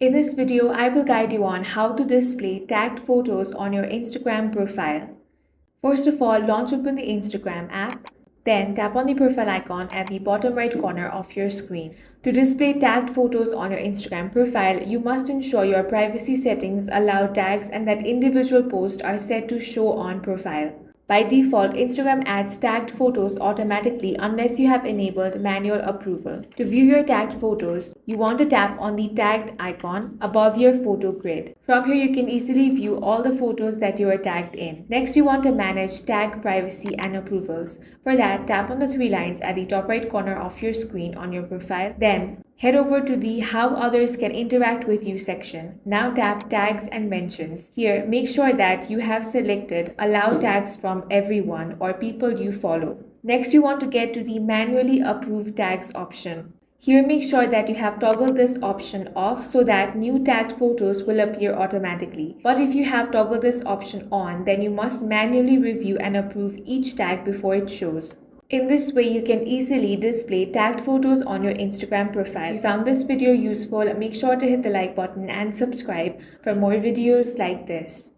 In this video, I will guide you on how to display tagged photos on your Instagram profile. First of all, launch open the Instagram app. Then tap on the profile icon at the bottom right corner of your screen. To display tagged photos on your Instagram profile, you must ensure your privacy settings allow tags and that individual posts are set to show on profile. By default, Instagram adds tagged photos automatically unless you have enabled manual approval. To view your tagged photos, you want to tap on the tagged icon above your photo grid. From here, you can easily view all the photos that you are tagged in. Next, you want to manage tag privacy and approvals. For that, tap on the three lines at the top right corner of your screen on your profile. Then, head over to the How Others Can Interact With You section. Now tap Tags and Mentions. Here, make sure that you have selected Allow Tags from Everyone or People You Follow. Next, you want to get to the Manually Approve Tags option. Here, make sure that you have toggled this option off so that new tagged photos will appear automatically. But if you have toggled this option on, then you must manually review and approve each tag before it shows. In this way, you can easily display tagged photos on your Instagram profile. If you found this video useful, make sure to hit the like button and subscribe for more videos like this.